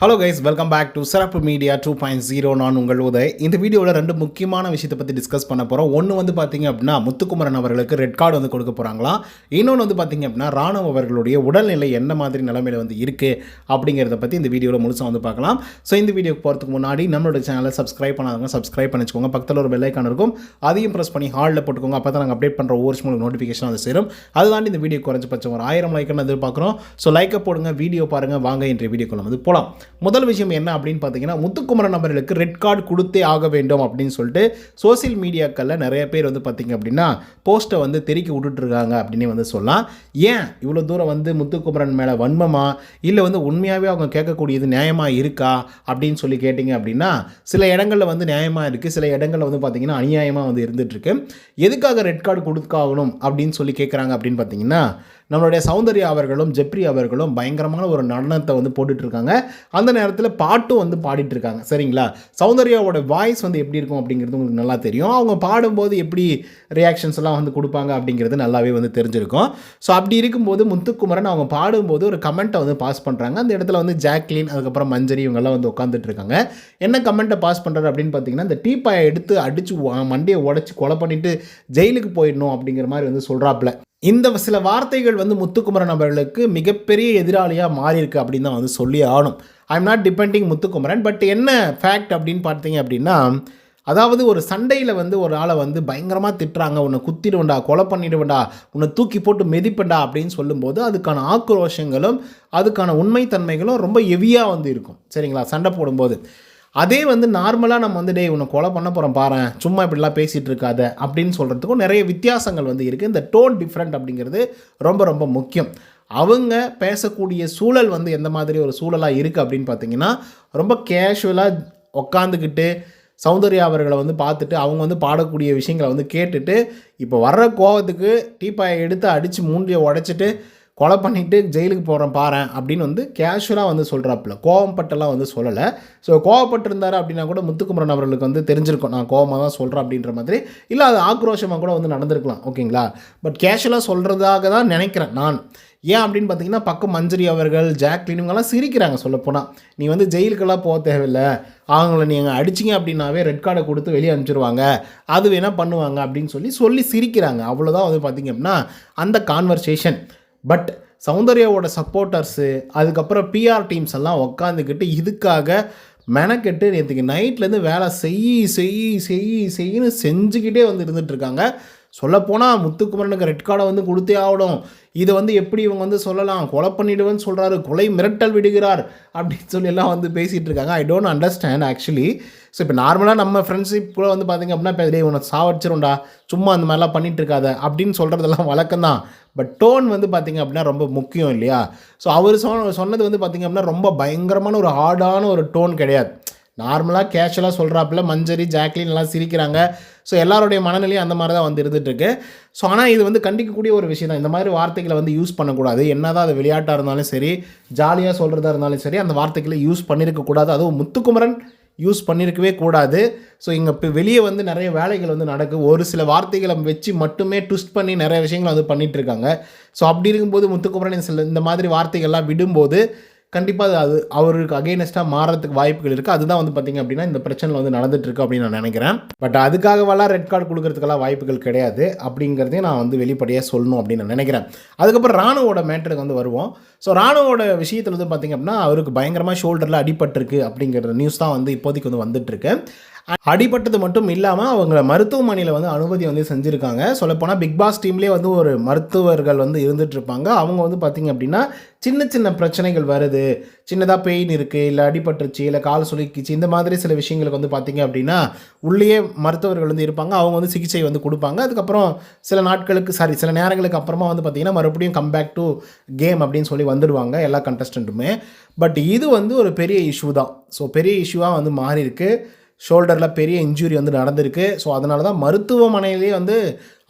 Hello guys, welcome back to Sirappu media 2.0. நான் உங்கள் உதய். இந்த வீடியோவில் ரெண்டு முக்கியமான விஷயத்தை பற்றி டிஸ்கஸ் பண்ண போகிறோம். ஒன்று வந்து பார்த்தீங்க அப்படின்னா முத்துக்குமரன் அவர்களுக்கு ரெட் கார்டு வந்து கொடுக்க போகிறாங்களாம். இன்னொன்று வந்து பார்த்தீங்க அப்படின்னா ராணுவ அவர்களுடைய உடல்நிலை என்ன மாதிரி நிலைமையில் வந்து இருக்குது அப்படிங்கிறத பற்றி இந்த வீடியோவில் முழுசாக வந்து பார்க்கலாம். ஸோ இந்த வீடியோக்கு போகிறதுக்கு முன்னாடி நம்மளோட சேனலை சப்ஸ்கிரைப் பண்ணாதவங்க சப்ஸ்கிரைப் பண்ணிச்சுக்கோங்க. பக்கத்தில் ஒரு பெல் ஐக்கான் இருக்கும், அதையும் ப்ரெஸ் பண்ணி ஹாலில் போட்டுக்கோங்க. அப்போ தான் நாங்கள் அப்டேட் பண்ணுற ஒவ்வொரு ஸ்மால் நோட்டிஃபிகேஷன் அது சேரும். அது தாண்டி இந்த வீடியோ குறைஞ்சபட்சம் ஒரு 1000 லைக்குன்னு எதிர்பார்க்குறோம். ஸோ லைக்கை போடுங்க, வீடியோ பாருங்கள். வாங்க இன்றைய வீடியோக்குள்ள வந்து போகலாம். முதல் விஷயம் என்ன அப்படின்னு பார்த்தீங்கன்னா, முத்துக்குமரன் அவர்களுக்கு ரெட் கார்டு கொடுத்தே ஆக வேண்டும் அப்படின்னு சொல்லிட்டு சோசியல் மீடியாக்களில் நிறைய பேர் வந்து பார்த்தீங்க அப்படின்னா போஸ்ட்டை வந்து தெறிக்கி விட்டுட்டுருக்காங்க அப்படின்னு வந்து சொல்லலாம். ஏன் இவ்வளோ தூரம் வந்து முத்துக்குமரன் மேலே வன்மமா இல்லை வந்து உண்மையாகவே அவங்க கேட்கக்கூடியது நியாயமாக இருக்கா அப்படின்னு சொல்லி கேட்டிங்க அப்படின்னா, சில இடங்களில் வந்து நியாயமாக இருக்குது, சில இடங்களில் வந்து பார்த்திங்கன்னா அநியாயமாக வந்து இருந்துகிட்ருக்கு. எதுக்காக ரெட் கார்டு கொடுக்காகணும் அப்படின்னு சொல்லி கேட்குறாங்க அப்படின்னு பார்த்தீங்கன்னா, நம்மளுடைய சௌந்தர்யா அவர்களும் ஜெப்ரி அவர்களும் பயங்கரமான ஒரு நடனத்தை வந்து போட்டுட்ருக்காங்க. அந்த நேரத்தில் பாட்டும் வந்து பாடிட்டுருக்காங்க. சரிங்களா? சௌந்தர்யாவோட வாய்ஸ் வந்து எப்படி இருக்கும் அப்படிங்கிறது உங்களுக்கு நல்லா தெரியும். அவங்க பாடும்போது எப்படி ரியாக்ஷன்ஸ் எல்லாம் வந்து கொடுப்பாங்க அப்படிங்கிறது நல்லாவே வந்து தெரிஞ்சிருக்கும். ஸோ அப்படி இருக்கும்போது முத்துக்குமரன் அவங்க பாடும்போது ஒரு கமெண்ட்டை வந்து பாஸ் பண்ணுறாங்க. அந்த இடத்துல வந்து ஜாக்லின், அதுக்கப்புறம் மஞ்சரி இவங்கெல்லாம் வந்து உட்காந்துட்டு இருக்காங்க. என்ன கமெண்ட்டை பாஸ் பண்ணுறாரு அப்படின்னு பார்த்தீங்கன்னா, இந்த டீப்பாயை எடுத்து அடித்து மண்டையை உடச்சி கொலை பண்ணிவிட்டு ஜெயிலுக்கு போயிடணும் அப்படிங்கிற மாதிரி வந்து சொல்கிறாப்புல. இந்த சில வார்த்தைகள் வந்து முத்துக்குமரன் அவர்களுக்கு மிகப்பெரிய எதிராளியாக மாறியிருக்கு அப்படின்னு தான் வந்து சொல்லி ஆகணும். I am not depending Muthukumaran, but என்ன ஃபேக்ட் அப்படின்னு பார்த்தீங்க அப்படின்னா, அதாவது ஒரு சண்டையில் வந்து ஒரு ஆளை வந்து பயங்கரமாக திட்டுறாங்க, உன்னை குத்திடுவேண்டா, கொலை பண்ணிடுவேண்டா, உன்னை தூக்கி போட்டு மிதிப்பண்டா அப்படின்னு சொல்லும்போது அதுக்கான ஆக்ரோஷங்களும் அதுக்கான உண்மைத்தன்மைகளும் ரொம்ப ஹெவியாக வந்து இருக்கும். சரிங்களா? சண்டை போடும்போது அதே வந்து நார்மலாக நம்ம வந்து உன்னை கொலை பண்ண போகிறோம் பாரு, சும்மா இப்படிலாம் பேசிகிட்டு இருக்காத அப்படின்னு சொல்கிறதுக்கும் நிறைய வித்தியாசங்கள் வந்து இருக்குது. இந்த டோன் டிஃப்ரெண்ட் அப்படிங்கிறது ரொம்ப ரொம்ப முக்கியம். அவங்க பேசக்கூடிய சூழல் வந்து எந்த மாதிரி ஒரு சூழலாக இருக்குது அப்படின்னு பார்த்தீங்கன்னா, ரொம்ப கேஷுவலாக உக்காந்துக்கிட்டு சௌந்தர்யா அவர்களை வந்து பார்த்துட்டு அவங்க வந்து பாடக்கூடிய விஷயங்களை வந்து கேட்டுட்டு இப்போ வர்ற கோவத்துக்கு டீப்பாயை எடுத்து அடித்து மூண்டியை உடைச்சிட்டு கொலை பண்ணிவிட்டு ஜெயிலுக்கு போகிறேன் பாறேன் அப்படின்னு வந்து கேஷுவலாக வந்து சொல்கிறாப்புல. கோவப்பட்டெல்லாம் வந்து சொல்லலை. ஸோ கோவப்பட்டிருந்தார் அப்படின்னா கூட முத்துக்குமரன் அவர்களுக்கு வந்து தெரிஞ்சிருக்கும், நான் கோவமாக தான் சொல்கிறேன் அப்படின்ற மாதிரி. இல்லை அது ஆக்ரோஷமாக கூட வந்து நடந்திருக்கலாம். ஓகேங்களா? பட் கேஷுவலாக சொல்கிறதாக தான் நினைக்கிறேன் நான். ஏன் அப்படின்னு பார்த்தீங்கன்னா, பக்கம் மஞ்சரி அவர்கள், ஜாக்லின் இவங்கெல்லாம் சிரிக்கிறாங்க. சொல்லப்போனால் நீ வந்து ஜெயிலுக்கெல்லாம் போக தேவையில்லை, அவங்கள நீங்கள் அடிச்சிங்க அப்படின்னாவே ரெட் கார்டை கொடுத்து வெளியே அனுப்பிச்சிருவாங்க, அது வேணால் பண்ணுவாங்க அப்படின்னு சொல்லி சிரிக்கிறாங்க. அவ்வளோதான் வந்து பார்த்திங்க அப்படின்னா அந்த கான்வர்சேஷன். பட் சௌந்தர்யாவோட சப்போர்ட்டர்ஸு, அதுக்கப்புறம் பிஆர் டீம்ஸ் எல்லாம் உக்காந்துக்கிட்டு இதுக்காக மெனக்கெட்டு நேற்றுக்கு நைட்லேருந்து வேலை செய்யின்னு செஞ்சுக்கிட்டே வந்து இருந்துகிட்ருக்காங்க. சொல்லப்போனால் முத்துக்குமரனுக்கு ரெட் கார்டை வந்து கொடுத்தே ஆகணும். இதை வந்து எப்படி இவங்க வந்து சொல்லலாம், கொலை பண்ணிவிடுவேன்னு சொல்கிறாரு, கொலை மிரட்டல் விடுகிறார் அப்படின்னு சொல்லி எல்லாம் வந்து பேசிகிட்டு இருக்காங்க. I don't understand actually. So இப்போ நார்மலாக நம்ம ஃப்ரெண்ட்ஷிப் கூட வந்து பார்த்திங்க அப்படின்னா, உன்னை சாவடிச்சிரும்டா, சும்மா அந்த மாதிரிலாம் பண்ணிகிட்டு இருக்காத அப்படின்னு சொல்கிறதெல்லாம் வழக்கம் தான். பட் டோன் வந்து பார்த்திங்க அப்படின்னா ரொம்ப முக்கியம் இல்லையா? ஸோ அவர் சொன்னது வந்து பார்த்திங்க அப்படின்னா ரொம்ப பயங்கரமான ஒரு ஹார்டான ஒரு டோன் கிடையாது. நார்மலாக கேஷுவலாக சொல்கிறாப்புல. மஞ்சரி, ஜாக்லின் எல்லாம் சிரிக்கிறாங்க. ஸோ எல்லாருடைய மனநிலையும் அந்த மாதிரி தான் வந்து இருந்துகிட்ருக்கு. ஸோ ஆனால் இது வந்து கண்டிக்கக்கூடிய ஒரு விஷயம் தான். இந்த மாதிரி வார்த்தைகளை வந்து யூஸ் பண்ணக்கூடாது. என்ன தான் அது விளையாட்டாக இருந்தாலும் சரி, ஜாலியாக சொல்கிறதா இருந்தாலும் சரி, அந்த வார்த்தைகளை யூஸ் பண்ணியிருக்கக்கூடாது. அதுவும் முத்துக்குமரன் யூஸ் பண்ணியிருக்கவே கூடாது. ஸோ இங்கே இப்போ வெளியே வந்து நிறைய வேலைகள் வந்து நடக்குது. ஒரு சில வார்த்தைகளை வச்சு மட்டுமே ட்விஸ்ட் பண்ணி நிறைய விஷயங்களை வந்து பண்ணிகிட்ருக்காங்க. ஸோ அப்படி இருக்கும்போது முத்துக்குமரன் இந்த மாதிரி வார்த்தைகள்லாம் விடும்போது கண்டிப்பாக அது அவருக்கு அகெயினஸ்ட்டாக மாறதுக்கு வாய்ப்புகள் இருக்குது. அதுதான் வந்து பார்த்திங்க அப்படின்னா இந்த பிரச்சனை வந்து நடந்துகிட்ருக்கு அப்படின்னு நான் நினைக்கிறேன். பட் அதுக்காகவெல்லாம் ரெட் கார்டு கொடுக்கறதுக்கெல்லாம் வாய்ப்புகள் கிடையாது அப்படிங்கிறதையும் நான் வந்து வெளிப்படையாக சொல்லணும் அப்படின்னு நான் நினைக்கிறேன். அதுக்கப்புறம் ராணுவோட மேட்டருக்கு வந்து வருவோம். ஸோ ராணுவோட விஷயத்தில் வந்து பார்த்திங்க அப்படின்னா அவருக்கு பயங்கரமாக ஷோல்டரில் அடிபட்டிருக்கு அப்படிங்கிற நியூஸ் தான் வந்து இப்போதைக்கு வந்து வந்துட்டுருக்கு. அடிபட்டது மட்டும் இல்லாமல் அவங்க மருத்துவமனையில் வந்து அனுமதி வந்து செஞ்சுருக்காங்க. சொல்லப்போனால் பிக் பாஸ் டீம்லேயே வந்து ஒரு மருத்துவர்கள் வந்து இருந்துகிட்ருப்பாங்க. அவங்க வந்து பார்த்திங்க அப்படின்னா சின்ன சின்ன பிரச்சனைகள் வருது, சின்னதாக பெயின் இருக்குது, இல்லை அடிபட்டுருச்சு, இல்லை கால் சுளுக்கிச்சு, இந்த மாதிரி சில விஷயங்களுக்கு வந்து பார்த்திங்க அப்படின்னா உள்ளேயே மருத்துவர்கள் வந்து இருப்பாங்க. அவங்க வந்து சிகிச்சை வந்து கொடுப்பாங்க. அதுக்கப்புறம் சில நேரங்களுக்கு அப்புறமா வந்து பார்த்திங்கன்னா மறுபடியும் கம்பேக் டு கேம் அப்படின்னு சொல்லி வந்துடுவாங்க எல்லா கண்டஸ்டண்ட்டுமே. பட் இது வந்து ஒரு பெரிய இஷ்யூ தான். ஸோ பெரிய இஷ்யூவாக வந்து மாறி இருக்குது. ஷோல்டரில் பெரிய இன்ஜுரி வந்து நடந்திருக்கு. ஸோ அதனால தான் மருத்துவமனையிலேயே வந்து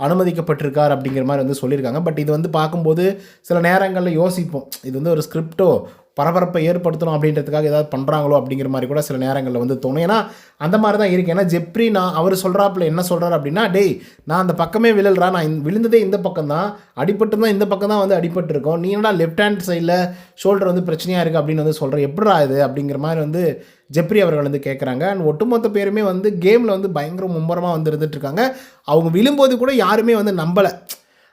அனுமதிக்கப்பட்டிருக்கார் அப்படிங்கிற மாதிரி வந்து சொல்லியிருக்காங்க. பட் இது வந்து பார்க்கும்போது சில நேரங்களில் யோசிப்போம், இது வந்து ஒரு ஸ்கிரிப்டோ பரபரப்பை ஏற்படுத்தணும் அப்படின்றதுக்காக ஏதாவது பண்ணுறாங்களோ அப்படிங்கிற மாதிரி கூட சில நேரங்களில் வந்து தோணும். ஏன்னா அந்த மாதிரி தான் இருக்குது. ஏன்னா ஜெப்ரி அவர் சொல்கிறாப்புல என்ன சொல்கிறார் அப்படின்னா, டேய் நான் அந்த பக்கமே விழல்றா, நான் விழுந்ததே இந்த பக்கம் தான், அடிபட்டு தான் இந்த பக்கம் தான் வந்து அடிபட்டுருக்கோம், நீ என்னடா லெஃப்ட் ஹேண்ட் சைடில் ஷோல்டர் வந்து பிரச்சனையாக இருக்குது அப்படின்னு வந்து சொல்கிறேன், எப்படிடா இது அப்படிங்கிற மாதிரி வந்து ஜெப்ரி அவர்கள் வந்து கேட்குறாங்க. அண்ட் ஒட்டுமொத்த பேருமே வந்து கேமில் வந்து பயங்கர மும்முரமாக வந்து இருந்துகிட்ருக்காங்க. அவங்க விழும்போது கூட யாருமே வந்து நம்பலை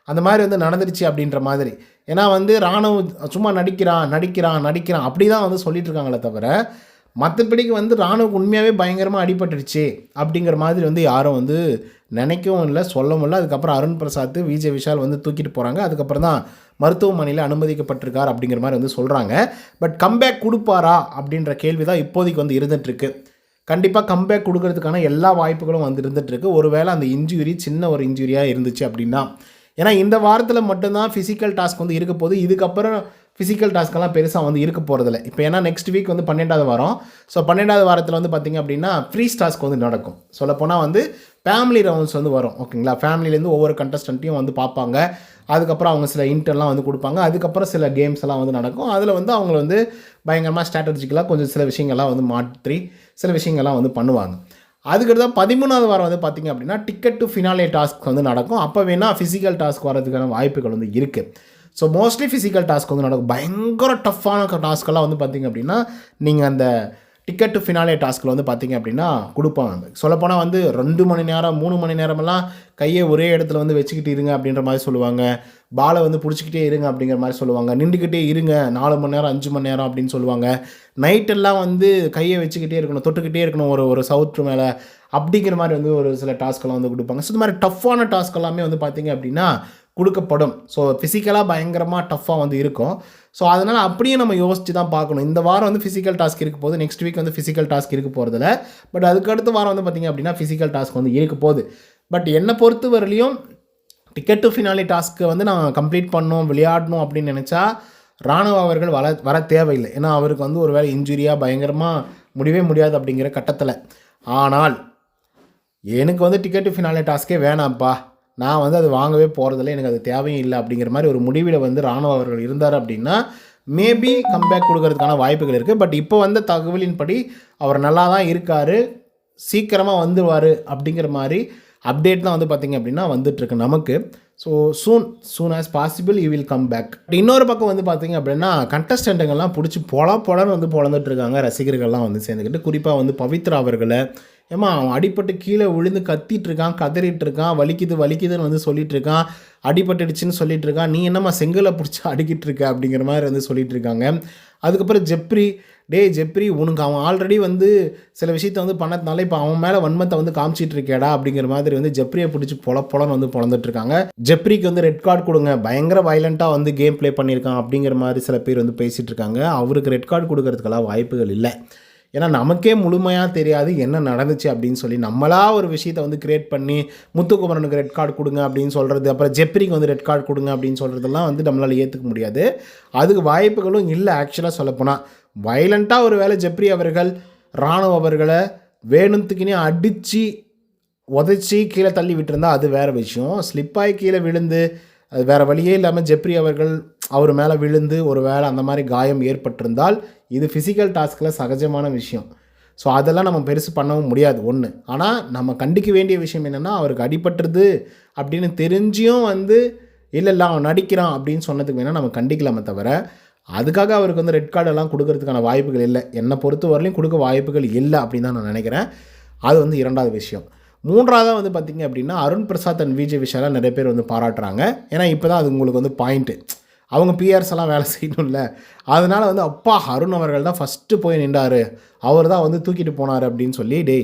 அந்த மாதிரி வந்து நடந்துருச்சு அப்படின்ற மாதிரி. ஏன்னா வந்து ராணுவ சும்மா நடிக்கிறான் அப்படி தான் வந்து சொல்லிட்டு இருக்காங்களே தவிர, மற்றபடிக்கு வந்து ராணுவுக்கு உண்மையாகவே பயங்கரமாக அடிபட்டுருச்சு அப்படிங்கிற மாதிரி வந்து யாரும் வந்து நினைக்கவும் இல்லை, சொல்லவும் இல்லை. அதுக்கப்புறம் அருண் பிரசாத், விஜய் விஷால் வந்து தூக்கிட்டு போகிறாங்க. அதுக்கப்புறம் தான் மருத்துவமனையில் அனுமதிக்கப்பட்டிருக்கார் அப்படிங்கிற மாதிரி வந்து சொல்கிறாங்க. பட் கம்பேக் கொடுப்பாரா அப்படின்ற கேள்வி தான் இப்போதைக்கு வந்து இருந்துகிட்ருக்கு. கண்டிப்பாக கம்பேக் கொடுக்கறதுக்கான எல்லா வாய்ப்புகளும் வந்து இருந்துகிட்ருக்கு. ஒருவேளை அந்த இன்ஜுரி சின்ன ஒரு இன்ஜுரியாக இருந்துச்சு அப்படின்னா. ஏன்னா இந்த வாரத்தில் மட்டும்தான் ஃபிசிக்கல் டாஸ்க் வந்து இருக்க போகுது. இதுக்கப்புறம் ஃபிசிக்கல் டாஸ்க்கெல்லாம் பெருசாக வந்து இருக்க போகிறதில்ல. இப்போ ஏன்னா நெக்ஸ்ட் வீக் வந்து 12வது வாரம். ஸோ 12வது வாரத்தில் வந்து பார்த்திங்க அப்படின்னா ஃப்ரீஸ் டாஸ்க் வந்து நடக்கும். சொல்லப்போனால் வந்து ஃபேமிலி ரவுண்ட்ஸ் வந்து வரும். ஓகேங்களா, ஃபேமிலியிலேருந்து ஒவ்வொரு கண்டஸ்டண்ட்டையும் வந்து பார்ப்பாங்க. அதுக்கப்புறம் அவங்க சில இன்டர்லாம் வந்து கொடுப்பாங்க. அதுக்கப்புறம் சில கேம்ஸ் எல்லாம் வந்து நடக்கும். அதில் வந்து அவங்க வந்து பயங்கரமாக ஸ்ட்ராட்டஜிக்கலாக கொஞ்சம் சில விஷயங்கள்லாம் வந்து மாற்றி சில விஷயங்கள்லாம் வந்து பண்ணுவாங்க. அதுக்கடுத்து 13வது வாரம் வந்து பார்த்திங்க அப்படின்னா டிக்கெட் டு ஃபினாலே டாஸ்க் வந்து நடக்கும். அப்போ வேணால் ஃபிசிக்கல் டாஸ்க் வரதுக்கான வாய்ப்புகள் வந்து இருக்குது. ஸோ மோஸ்ட்லி ஃபிசிக்கல் டாஸ்க் வந்து நடக்கும். பயங்கர டஃப்பான டாஸ்க்கெல்லாம் வந்து பார்த்திங்க அப்படின்னா நீங்கள் அந்த டிக்கெட் டு ஃபினாலே டாஸ்கில் வந்து பார்த்திங்க அப்படின்னா கொடுப்பாங்க. சொல்லப்போனால் வந்து 2 மணி நேரம் 3 மணி நேரமெல்லாம் கையை ஒரே இடத்துல வந்து வச்சுக்கிட்டு இருங்க அப்படின்ற மாதிரி சொல்லுவாங்க. பாலை வந்து பிடிச்சிக்கிட்டே இருங்க அப்படிங்கிற மாதிரி சொல்லுவாங்க. நின்றுக்கிட்டே இருங்க 4 மணி நேரம் 5 மணி நேரம் அப்படின்னு சொல்லுவாங்க. நைட்டெல்லாம் வந்து கையை வச்சுக்கிட்டே இருக்கணும், தொட்டுக்கிட்டே இருக்கணும் ஒரு சவுற்று மேலே அப்படிங்கிற மாதிரி வந்து ஒரு சில டாஸ்க்கெல்லாம் வந்து கொடுப்பாங்க. ஸோ இந்த மாதிரி டஃப்பான டாஸ்க் எல்லாமே வந்து பார்த்திங்க அப்படின்னா கொடுக்கப்படும். ஸோ ஃபிசிக்கலாக பயங்கரமாக டஃப்பாக வந்து இருக்கும். ஸோ அதனால் அப்படியே நம்ம யோசித்து தான் பார்க்கணும். இந்த வாரம் வந்து ஃபிசிக்கல் டாஸ்க் இருக்க போகுது, நெக்ஸ்ட் வீக் வந்து ஃபிசிக்கல் டாஸ்க் இருக்க போகிறதில்ல. பட் அதுக்கடுத்த வாரம் வந்து பார்த்திங்க அப்படின்னா ஃபிசிக்கல் டாஸ்க் வந்து இருக்க போகுது. பட் என்னை பொறுத்த வரலையும் டிக்கெட் டு ஃபினாலே டாஸ்க்கு வந்து நான் கம்ப்ளீட் பண்ணணும், விளையாடணும் அப்படின்னு நினச்சா ராணுவ அவர்கள் வர தேவையில்லை. ஏன்னா அவருக்கு வந்து ஒரு வேளை இன்ஜுரியாக பயங்கரமாக முடியவே முடியாது அப்படிங்கிற கட்டத்தில். ஆனால் எனக்கு வந்து டிக்கெட் டு ஃபினாலே டாஸ்க்கே வேணாம்ப்பா, நான் வந்து அது வாங்கவே போகிறதில்ல, எனக்கு அது தேவையும் இல்லை அப்படிங்கிற மாதிரி ஒரு முடிவில் வந்து ராணுவ அவர்கள் இருந்தார் அப்படின்னா மேபி கம்பேக் கொடுக்கறதுக்கான வாய்ப்புகள் இருக்குது. பட் இப்போ வந்த தகவலின்படி அவர் நல்லா தான் இருக்கார், சீக்கிரமாக வந்துடுவார் அப்படிங்கிற மாதிரி அப்டேட் தான் வந்து பார்த்திங்க அப்படின்னா வந்துட்டுருக்கு நமக்கு. So soon as possible you will come back. இன்னொரு பக்கம் வந்து பார்த்திங்க அப்படின்னா கண்டஸ்டண்ட்டுங்கள்லாம் பிடிச்சி பொலன்னு வந்து பொழந்துட்டுருக்காங்க ரசிகர்கள்லாம் வந்து சேர்ந்துக்கிட்டு. குறிப்பாக வந்து பவித்ரா அவர்களை, ஏமா அவன் அடிப்பட்டு கீழே விழுந்து கத்திட்டு இருக்கான், கதறிட்டு இருக்கான், வலிக்குதுன்னு வந்து சொல்லிட்டு இருக்கான், அடிபட்டுடுச்சுன்னு சொல்லிட்டு இருக்கான், நீ என்னம்மா செங்கலை பிடிச்சி அடிக்கிட்டு இருக்க அப்படிங்கிற மாதிரி வந்து சொல்லிட்டு இருக்காங்க. அதுக்கப்புறம் ஜெப்ரி உனக்கு அவன் ஆல்ரெடி வந்து சில விஷயத்தை வந்து பண்ணதுனால இப்போ அவன் மேலே வன்மத்தை வந்து காமிச்சிட்டு இருக்கேடா அப்படிங்கிற மாதிரி வந்து ஜெப்ரியை பிடிச்சி பொலன்னு வந்து பொழந்துட்டு இருக்காங்க. ஜெப்ரிக்கு வந்து ரெட் கார்டு கொடுங்க, பயங்கர வயலண்ட்டாக வந்து கேம் ப்ளே பண்ணியிருக்கான் அப்படிங்கிற மாதிரி சில பேர் வந்து பேசிகிட்டு இருக்காங்க. அவருக்கு ரெட் கார்டு கொடுக்கறதுக்கெல்லாம் வாய்ப்புகள் இல்லை. ஏன்னா நமக்கே முழுமையாக தெரியாது என்ன நடந்துச்சு அப்படின்னு சொல்லி நம்மளா ஒரு விஷயத்தை வந்து கிரியேட் பண்ணி முத்துக்குமரனுக்கு ரெட் கார்டு கொடுங்க அப்படின்னு சொல்கிறது, அப்புறம் ஜெப்ரிக்கு வந்து ரெட் கார்டு கொடுங்க அப்படின்னு சொல்கிறதெல்லாம் வந்து நம்மளால் ஏற்றுக்க முடியாது. அதுக்கு வாய்ப்புகளும் இல்லை. ஆக்சுவலாக சொல்லப்போனால் வயலண்ட்டாக ஒரு வேளை ஜெப்ரி அவர்கள் ராணுவ அவர்களை வேணுத்துக்குனே அடித்து உதைச்சி கீழே தள்ளி விட்டுருந்தா அது வேறு விஷயம். ஸ்லிப்பாகி கீழே விழுந்து அது வேறு வழியே இல்லாமல் ஜெப்ரி அவர்கள் அவர் மேலே விழுந்து ஒரு வேளை அந்த மாதிரி காயம் ஏற்பட்டிருந்தால் இது ஃபிசிக்கல் டாஸ்கில் சகஜமான விஷயம். ஸோ அதெல்லாம் நம்ம பெருசு பண்ணவும் முடியாது ஒன்று. ஆனால் நம்ம கண்டிக்க வேண்டிய விஷயம் என்னென்னா அவருக்கு அடிபட்டுருது அப்படின்னு தெரிஞ்சியும் வந்து இல்லை அவன் நடிக்கிறான் அப்படின்னு சொன்னதுக்கு வேணால் நம்ம கண்டிக்கலாமே தவிர அதுக்காக அவருக்கு வந்து ரெட் கார்டெல்லாம் கொடுக்கறதுக்கான வாய்ப்புகள் இல்லை. என்னை பொறுத்த வரலையும் கொடுக்க வாய்ப்புகள் இல்லை அப்படின்னு தான் நான் நினைக்கிறேன். அது வந்து 2வது விஷயம். 3வதாக வந்து பார்த்திங்க அப்படின்னா அருண் பிரசாத் அண்ட் விஜய் விஷாலை நிறைய பேர் வந்து பாராட்டுறாங்க. ஏன்னா இப்போ தான் அது உங்களுக்கு வந்து பாயிண்ட்டு, அவங்க பிஆர்ஸ் எல்லாம் வேலை செய்யணும்ல. அதனால் வந்து அப்பா அருண் அவர்கள் தான் ஃபஸ்ட்டு போய் நின்றார், அவர் தான் வந்து தூக்கிட்டு போனார் அப்படின்னு சொல்லி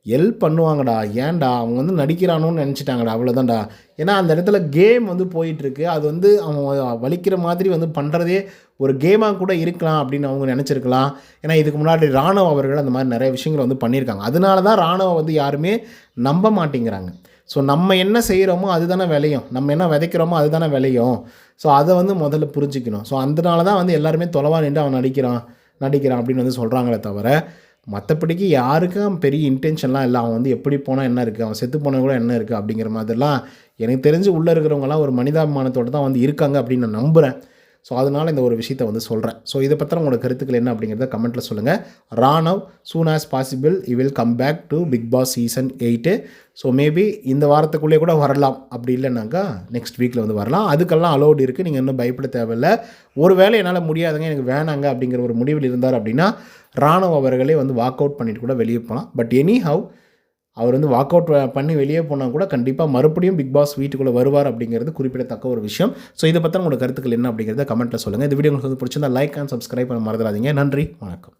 ஹெல்ப் பண்ணுவாங்கடா. ஏன்டா அவங்க வந்து நடிக்கிறானோன்னு நினச்சிட்டாங்கடா, அவ்வளோதான்டா. ஏன்னா அந்த இடத்துல கேம் வந்து போயிட்டுருக்கு, அது வந்து அவன் வலிக்கிற மாதிரி வந்து பண்ணுறதே ஒரு கேமாக கூட இருக்கலாம் அப்படின்னு அவங்க நினச்சிருக்கலாம். ஏன்னா இதுக்கு முன்னாடி ராணுவ அவர்கள் அந்த மாதிரி நிறைய விஷயங்களை வந்து பண்ணியிருக்காங்க. அதனால தான் ராணுவம் வந்து யாருமே நம்ப மாட்டேங்கிறாங்க. ஸோ நம்ம என்ன செய்கிறோமோ அதுதானே விளையும், நம்ம என்ன விதைக்கிறோமோ அதுதானே விளையும். ஸோ அதை வந்து முதல்ல புரிஞ்சிக்கணும். ஸோ அதனால தான் வந்து எல்லாருமே தொலைவாக நின்று அவன் நடிக்கிறான், நடிக்கிறான் அப்படின்னு வந்து சொல்கிறாங்களே தவிர மற்றபடிக்கு யாருக்கும் பெரிய இன்டென்ஷன்லாம் இல்லை. அவன் வந்து எப்படி போனால் என்ன இருக்குது, அவன் செத்து போனால் கூட என்ன இருக்குது அப்படிங்கிற மாதிரிலாம் எனக்கு தெரிஞ்சு உள்ளே இருக்கிறவங்கலாம் ஒரு மனிதாபிமானத்தோடு தான் வந்து இருக்காங்க அப்படின்னு நான் நம்புகிறேன். ஸோ அதனால் இந்த ஒரு விஷயத்தை வந்து சொல்கிறேன். ஸோ இதை பற்றின உங்களோட கருத்துக்கள் என்ன அப்படிங்கிறத கமெண்ட்டில் சொல்லுங்கள். Raanav soon as possible he will come back to Bigg Boss season 8. So maybe இந்த வாரத்துக்குள்ளே கூட வரலாம், அப்படி இல்லைனாக்கா நெக்ஸ்ட் வீக்கில் வந்து வரலாம். அதுக்கெல்லாம் அலோடு இருக்குது, நீங்கள் இன்னும் பயப்பட தேவையில்லை. ஒரு வேளை என்னால் முடியாதுங்க, எனக்கு வேணாங்க அப்படிங்கிற ஒரு முடிவில் இருந்தார் அப்படின்னா ராணவ் அவர்களே வந்து வாக் அவுட் பண்ணிட்டு கூட வெளியே போகலாம். பட் எனி ஹவ் அவர் வந்து வாக் அவுட் பண்ணி வெளியே போனால் கூட கண்டிப்பாக மறுபடியும் பிக் பாஸ் வீட்டுக்குள்ளே வருவார் அப்படிங்கிறது குறிப்பிடத்தக்க ஒரு விஷயம். ஸோ இதை பற்றி உங்களோட கருத்துக்கள் என்ன அப்படிங்கிறத கமெண்ட்டில் சொல்லுங்கள். இந்த வீடியோ உங்களுக்கு வந்து பிடிச்சிருந்தா லைக் அண்ட் சப்ஸ்கிரைப் பண்ண மறந்துடாதீங்க. நன்றி, வணக்கம்.